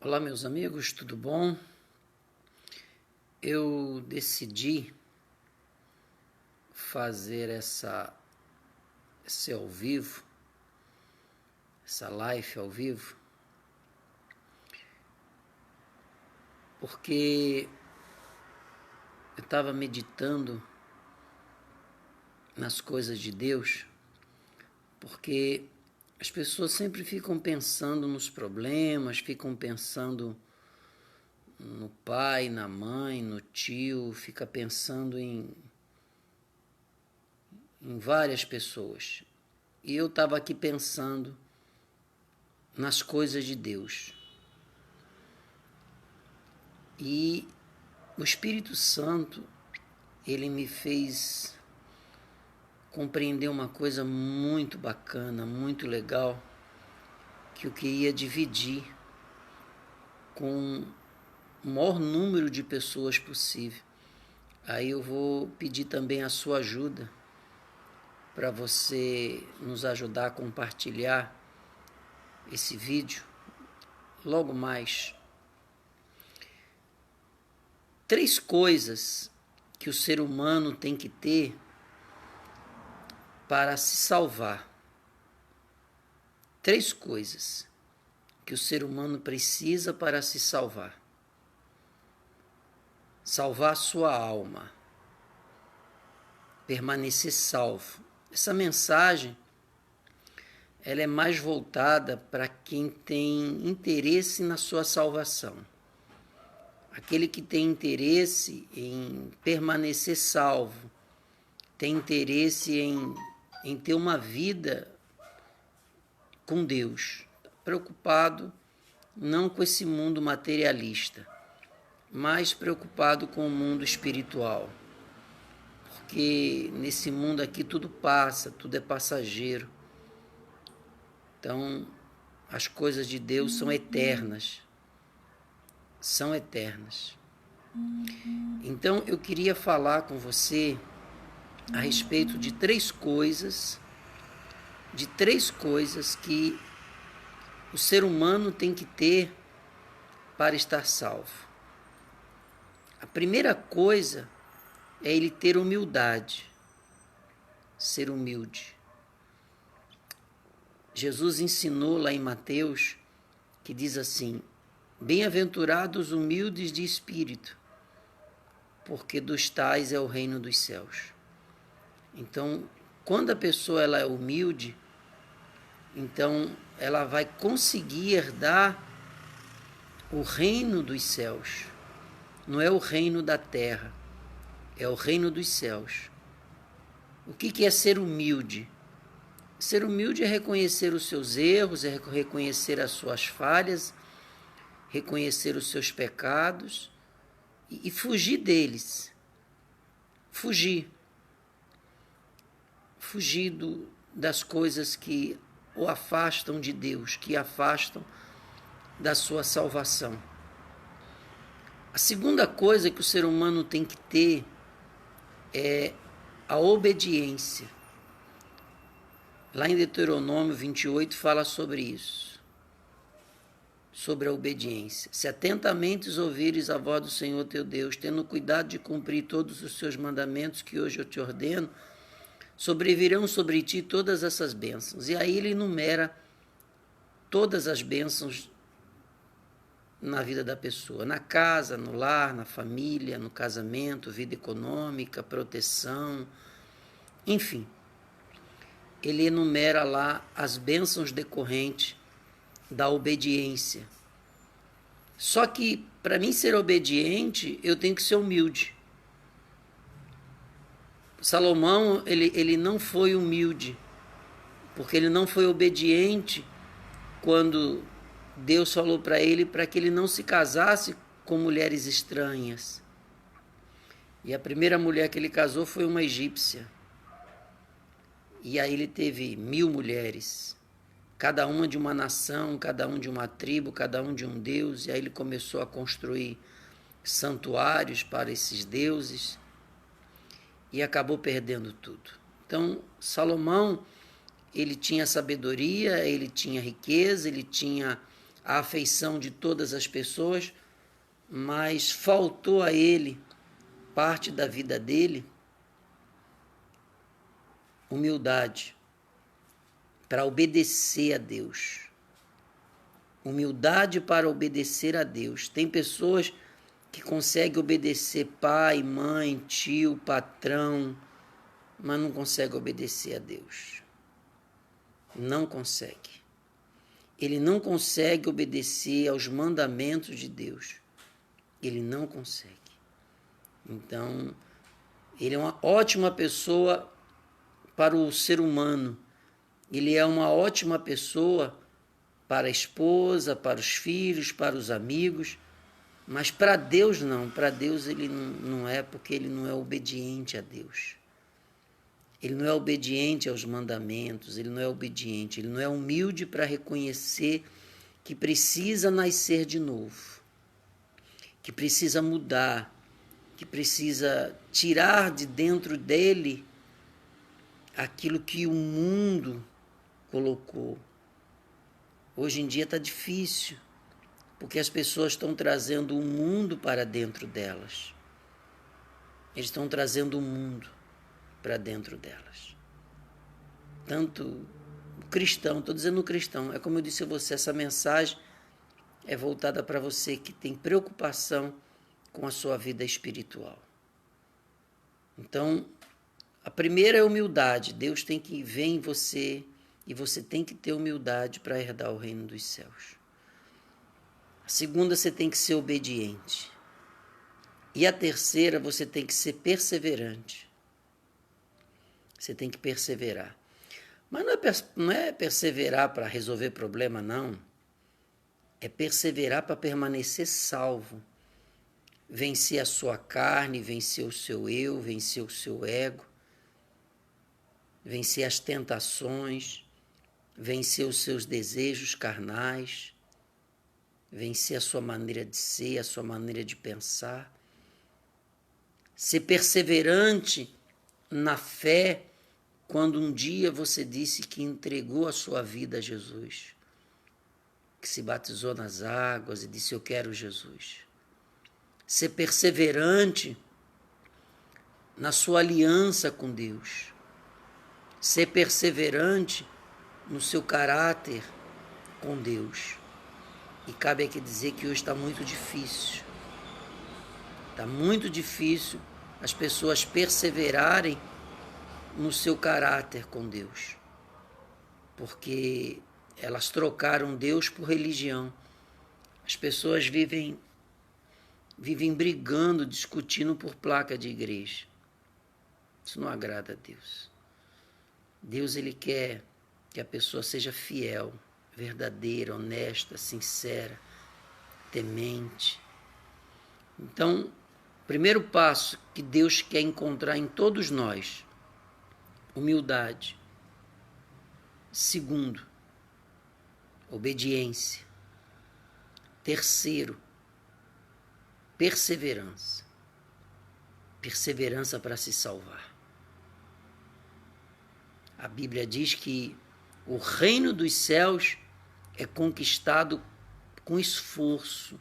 Olá, meus amigos, tudo bom? Eu decidi fazer esse ao vivo, essa live ao vivo, porque eu estava meditando nas coisas de Deus, porque as pessoas sempre ficam pensando nos problemas, ficam pensando no pai, na mãe, no tio, fica pensando em várias pessoas. E eu estava aqui pensando nas coisas de Deus. E o Espírito Santo, ele me fez compreender uma coisa muito bacana, muito legal, que eu queria dividir com o maior número de pessoas possível. Aí eu vou pedir também a sua ajuda para você nos ajudar a compartilhar esse vídeo logo mais. 3 coisas que o ser humano tem que ter para se salvar. 3 coisas que o ser humano precisa para se salvar. Salvar sua alma. Permanecer salvo. Essa mensagem ela é mais voltada para quem tem interesse na sua salvação. Aquele que tem interesse em permanecer salvo, tem interesse em ter uma vida com Deus, preocupado não com esse mundo materialista, mas preocupado com o mundo espiritual. Porque nesse mundo aqui tudo passa, tudo é passageiro. Então, as coisas de Deus são eternas. São eternas. Então, eu queria falar com você a respeito de 3 coisas, que o ser humano tem que ter para estar salvo. A primeira coisa é ele ter humildade, ser humilde. Jesus ensinou lá em Mateus, que diz assim: bem-aventurados humildes de espírito, porque dos tais é o reino dos céus. Então, quando a pessoa ela é humilde, então ela vai conseguir herdar o reino dos céus. Não é o reino da terra, é o reino dos céus. O que é ser humilde? Ser humilde é reconhecer os seus erros, é reconhecer as suas falhas, reconhecer os seus pecados e fugir deles. Fugir das coisas que o afastam de Deus, que afastam da sua salvação. A segunda coisa que o ser humano tem que ter é a obediência. Lá em Deuteronômio 28 fala sobre isso, sobre a obediência. Se atentamente ouvires a voz do Senhor teu Deus, tendo cuidado de cumprir todos os seus mandamentos que hoje eu te ordeno, sobrevirão sobre ti todas essas bênçãos. E aí ele enumera todas as bênçãos na vida da pessoa, na casa, no lar, na família, no casamento, vida econômica, proteção, enfim. Ele enumera lá as bênçãos decorrentes da obediência. Só que, para mim ser obediente, eu tenho que ser humilde. Salomão, ele não foi humilde, porque ele não foi obediente quando Deus falou para ele para que ele não se casasse com mulheres estranhas. E a primeira mulher que ele casou foi uma egípcia. E aí ele teve 1000 mulheres, cada uma de uma nação, cada um de uma tribo, cada um de um deus. E aí ele começou a construir santuários para esses deuses e acabou perdendo tudo. Então, Salomão, ele tinha sabedoria, ele tinha riqueza, ele tinha a afeição de todas as pessoas, mas faltou a ele, parte da vida dele, humildade para obedecer a Deus. Humildade para obedecer a Deus. Tem pessoas que conseguem obedecer pai, mãe, tio, patrão, mas não conseguem obedecer a Deus. Não consegue. Ele não consegue obedecer aos mandamentos de Deus. Ele não consegue. Então, ele é uma ótima pessoa para o ser humano. Ele é uma ótima pessoa para a esposa, para os filhos, para os amigos, mas para Deus não. Para Deus ele não é, porque ele não é obediente a Deus. Ele não é obediente aos mandamentos, ele não é obediente, ele não é humilde para reconhecer que precisa nascer de novo, que precisa mudar, que precisa tirar de dentro dele aquilo que o mundo colocou. Hoje em dia está difícil, porque as pessoas estão trazendo o mundo para dentro delas. Eles estão trazendo o mundo para dentro delas. Tanto o cristão, estou dizendo o cristão, é como eu disse a você, essa mensagem é voltada para você que tem preocupação com a sua vida espiritual. Então, a primeira é humildade. Deus tem que ver em você e você tem que ter humildade para herdar o reino dos céus. A segunda, você tem que ser obediente. E a terceira, você tem que ser perseverante. Você tem que perseverar. Mas não é perseverar para resolver problema, não. É perseverar para permanecer salvo. Vencer a sua carne, vencer o seu eu, vencer o seu ego. Vencer as tentações. Vencer os seus desejos carnais. Vencer a sua maneira de ser, a sua maneira de pensar. Ser perseverante na fé, quando um dia você disse que entregou a sua vida a Jesus, que se batizou nas águas e disse: eu quero Jesus. Ser perseverante na sua aliança com Deus. Ser perseverante no seu caráter com Deus. E cabe aqui dizer que hoje está muito difícil. Está muito difícil as pessoas perseverarem no seu caráter com Deus. Porque elas trocaram Deus por religião. As pessoas vivem brigando, discutindo por placa de igreja. Isso não agrada a Deus. Deus, ele quer que a pessoa seja fiel, verdadeira, honesta, sincera, temente. Então, o primeiro passo que Deus quer encontrar em todos nós, humildade. Segundo, obediência. Terceiro, perseverança. Perseverança para se salvar. A Bíblia diz que o reino dos céus é conquistado com esforço.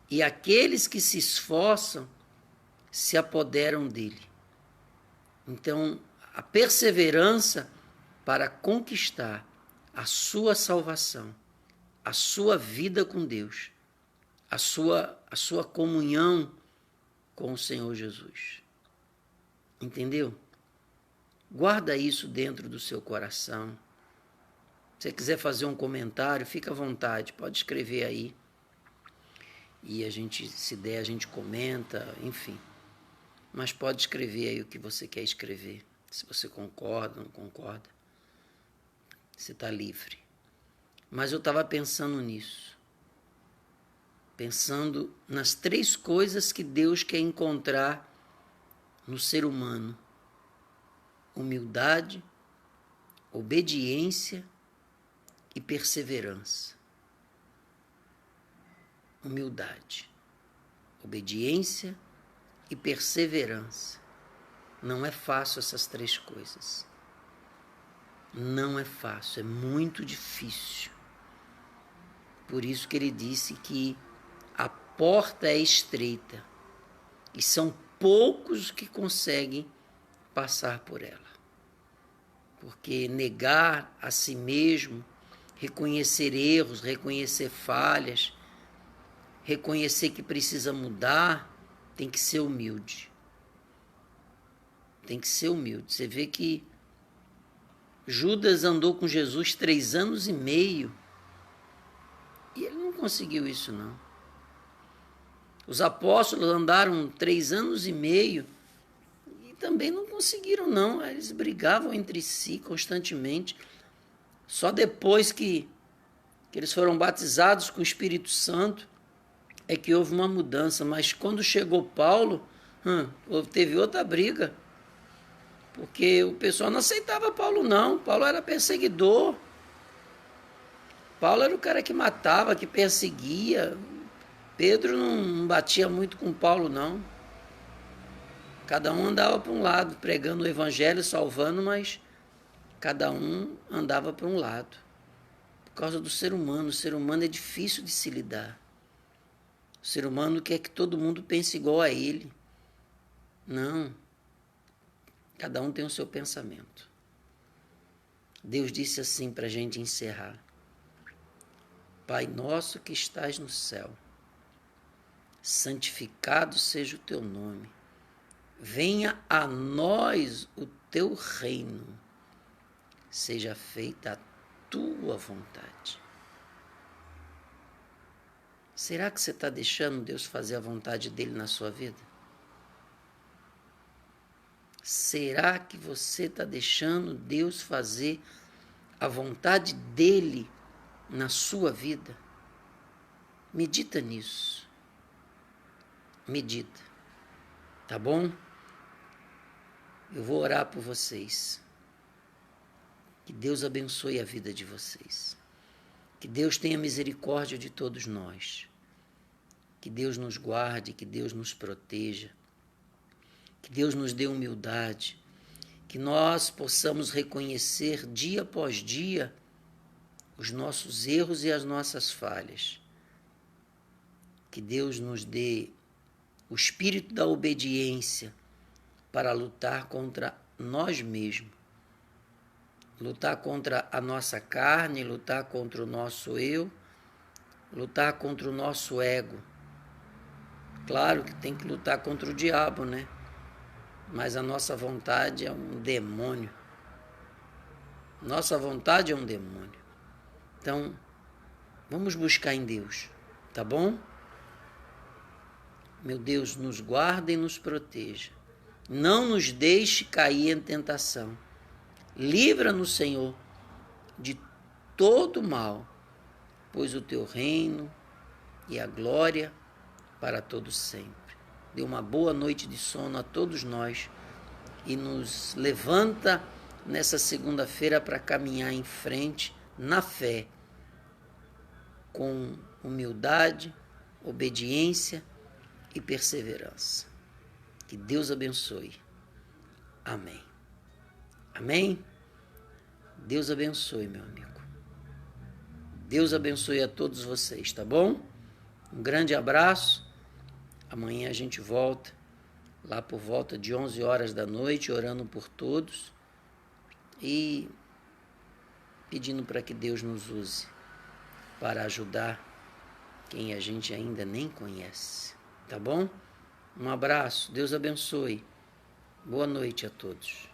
E aqueles que se esforçam se apoderam dele. Então, a perseverança para conquistar a sua salvação, a sua vida com Deus, a sua comunhão com o Senhor Jesus. Entendeu? Guarda isso dentro do seu coração. Se você quiser fazer um comentário, fica à vontade, pode escrever aí. E a gente, se der, a gente comenta, enfim. Mas pode escrever aí o que você quer escrever. Se você concorda, não concorda. Você está livre. Mas eu estava pensando nisso. Pensando nas 3 coisas que Deus quer encontrar no ser humano: humildade, obediência e perseverança. Humildade, obediência e perseverança. Não é fácil essas 3 coisas. Não é fácil, é muito difícil. Por isso que ele disse que a porta é estreita e são poucos que conseguem passar por ela. Porque negar a si mesmo, reconhecer erros, reconhecer falhas, reconhecer que precisa mudar, tem que ser humilde. Tem que ser humilde. Você vê que Judas andou com Jesus 3 anos e meio e ele não conseguiu isso, não. Os apóstolos andaram 3 anos e meio e também não conseguiram, não. Eles brigavam entre si constantemente. Só depois que eles foram batizados com o Espírito Santo é que houve uma mudança. Mas quando chegou Paulo, teve outra briga. Porque o pessoal não aceitava Paulo, não. Paulo era perseguidor. Paulo era o cara que matava, que perseguia. Pedro não batia muito com Paulo, não. Cada um andava para um lado, pregando o evangelho, salvando, mas cada um andava para um lado. Por causa do ser humano. O ser humano é difícil de se lidar. O ser humano quer que todo mundo pense igual a ele. Não. Cada um tem o seu pensamento. Deus disse assim para a gente encerrar: Pai nosso que estás no céu, santificado seja o teu nome. Venha a nós o teu reino. Seja feita a tua vontade. Será que você está deixando Deus fazer a vontade dele na sua vida? Será que você está deixando Deus fazer a vontade dele na sua vida? Medita nisso. Medita. Tá bom? Eu vou orar por vocês. Que Deus abençoe a vida de vocês. Que Deus tenha misericórdia de todos nós. Que Deus nos guarde, que Deus nos proteja. Que Deus nos dê humildade, que nós possamos reconhecer dia após dia os nossos erros e as nossas falhas. Que Deus nos dê o espírito da obediência para lutar contra nós mesmos, lutar contra a nossa carne, lutar contra o nosso eu, lutar contra o nosso ego. Claro que tem que lutar contra o diabo, né? Mas a nossa vontade é um demônio. Nossa vontade é um demônio. Então, vamos buscar em Deus, tá bom? Meu Deus, nos guarda e nos proteja. Não nos deixe cair em tentação. Livra-nos, Senhor, de todo mal, pois o teu reino e a glória para todos sempre. Dê uma boa noite de sono a todos nós e nos levanta nessa segunda-feira para caminhar em frente na fé, com humildade, obediência e perseverança. Que Deus abençoe. Amém. Amém? Deus abençoe, meu amigo. Deus abençoe a todos vocês, tá bom? Um grande abraço. Amanhã a gente volta lá por volta de 11 horas da noite, orando por todos e pedindo para que Deus nos use para ajudar quem a gente ainda nem conhece, tá bom? Um abraço, Deus abençoe. Boa noite a todos.